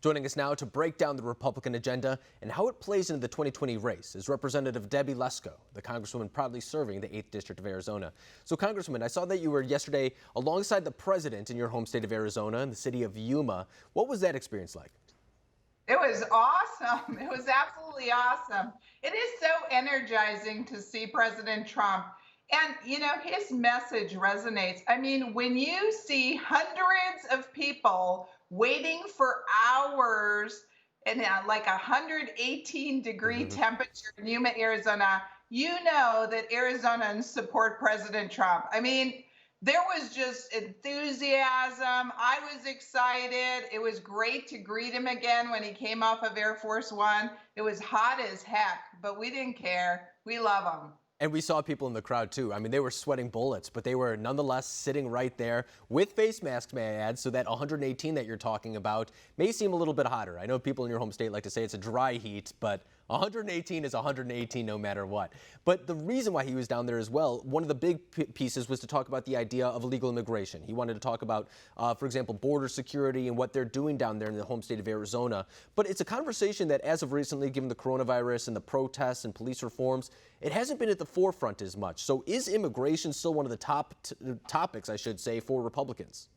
Joining us now to break down the Republican agenda and how it plays into the 2020 race is Representative Debbie Lesko, the Congresswoman proudly serving the 8th District of Arizona. So, Congresswoman, I saw that you were yesterday alongside the president in your home state of Arizona in the city of Yuma. What was that experience like? It was awesome. It was absolutely awesome. It is so energizing to see President Trump. And, his message resonates. I mean, when you see hundreds of people waiting for hours in like 118-degree temperature in Yuma, Arizona, you know that Arizonans support President Trump. I mean, there was just enthusiasm. I was excited. It was great to greet him again when he came off of Air Force One. It was hot as heck, but we didn't care. We love him. And we saw people in the crowd, too. I mean, they were sweating bullets, but they were nonetheless sitting right there with face masks, may I add, so that 118 that you're talking about may seem a little bit hotter. I know people in your home state like to say it's a dry heat, but 118 is 118 no matter what. But the reason why he was down there as well, one of the big pieces was to talk about the idea of illegal immigration. He wanted to talk about, for example, border security and what they're doing down there in the home state of Arizona. But it's a conversation that as of recently, given the coronavirus and the protests and police reforms, it hasn't been at the forefront as much. So is immigration still one of the top topics, I should say, for Republicans?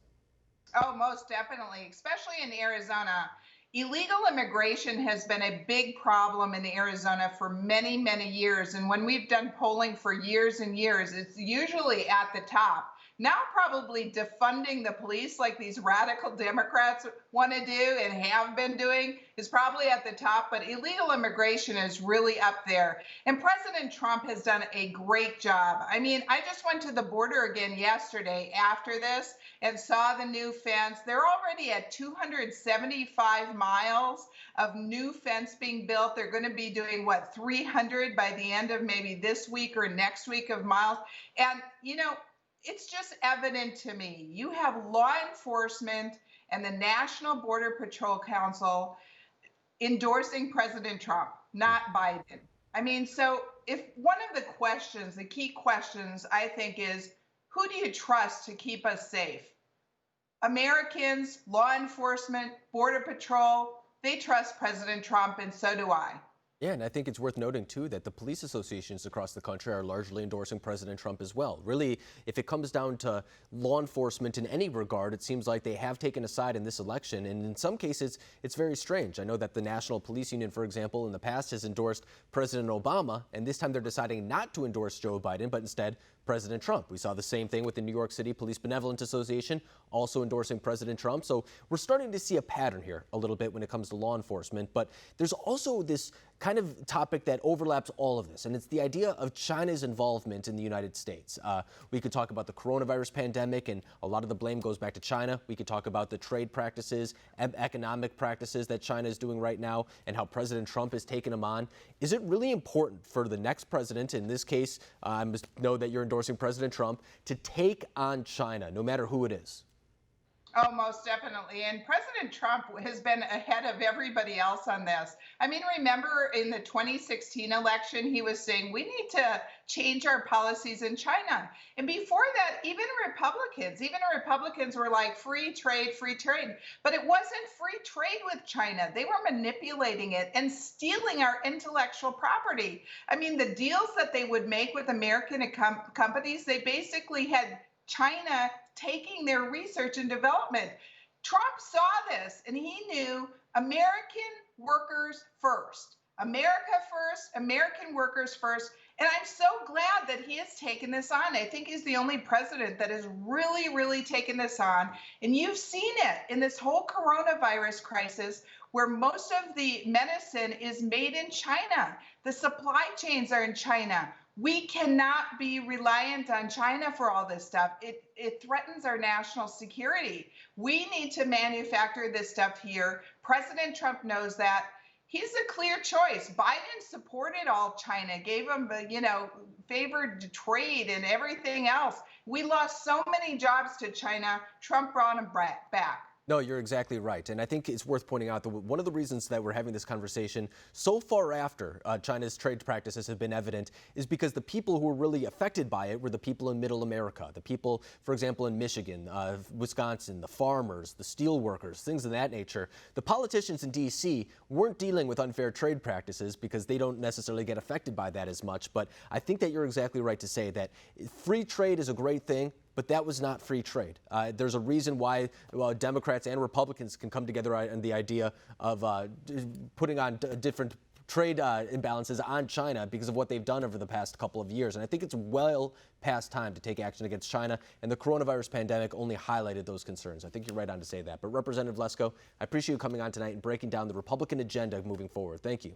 Oh, most definitely, especially in Arizona. Illegal immigration has been a big problem in Arizona for many, many years. And when we've done polling for years and years, it's usually at the top. Now probably defunding the police like these radical Democrats want to do and have been doing is probably at the top, but illegal immigration is really up there. And President Trump has done a great job. I mean, I just went to the border again yesterday after this and saw the new fence. They're already at 275 miles of new fence being built. They're going to be doing, 300 by the end of maybe this week or next week of miles. And, it's just evident to me. You have law enforcement and the National Border Patrol Council endorsing President Trump, not Biden. I mean, so if one of the key questions, I think, is who do you trust to keep us safe? Americans, law enforcement, Border Patrol, they trust President Trump, and so do I. Yeah, and I think it's worth noting, too, that the police associations across the country are largely endorsing President Trump as well. Really, if it comes down to law enforcement in any regard, it seems like they have taken a side in this election. And in some cases, it's very strange. I know that the National Police Union, for example, in the past has endorsed President Obama, and this time they're deciding not to endorse Joe Biden, but instead President Trump. We saw the same thing with the New York City Police Benevolent Association, also endorsing President Trump. So we're starting to see a pattern here a little bit when it comes to law enforcement. But there's also this kind of topic that overlaps all of this, and it's the idea of China's involvement in the United States. We could talk about the coronavirus pandemic, and a lot of the blame goes back to China. We could talk about the trade practices, economic practices that China is doing right now, and how President Trump is taking them on. Is it really important for the next president, in this case, I know that you're endorsing President Trump, to take on China, no matter who it is? Oh, most definitely. And President Trump has been ahead of everybody else on this. I mean, remember in the 2016 election, he was saying we need to change our policies in China. And before that, even Republicans were like free trade, free trade. But it wasn't free trade with China. They were manipulating it and stealing our intellectual property. I mean, the deals that they would make with American companies, they basically had China taking their research and development. Trump saw this and he knew American workers first, America first, American workers first. And I'm so glad that he has taken this on. I think he's the only president that has really, really taken this on. And you've seen it in this whole coronavirus crisis where most of the medicine is made in China. The supply chains are in China. We cannot be reliant on China for all this stuff. It threatens our national security. We need to manufacture this stuff here. President Trump knows that. He's a clear choice. Biden supported all China, gave them the, favored trade and everything else. We lost so many jobs to China. Trump brought them back. No, you're exactly right. And I think it's worth pointing out that one of the reasons that we're having this conversation so far after China's trade practices have been evident is because the people who were really affected by it were the people in middle America, the people, for example, in Michigan, Wisconsin, the farmers, the steel workers, things of that nature. The politicians in D.C. weren't dealing with unfair trade practices because they don't necessarily get affected by that as much. But I think that you're exactly right to say that free trade is a great thing. But that was not free trade. There's a reason why Democrats and Republicans can come together on the idea of putting on different trade imbalances on China because of what they've done over the past couple of years. And I think it's well past time to take action against China, and the coronavirus pandemic only highlighted those concerns. I think you're right on to say that. But Representative Lesko, I appreciate you coming on tonight and breaking down the Republican agenda moving forward. Thank you.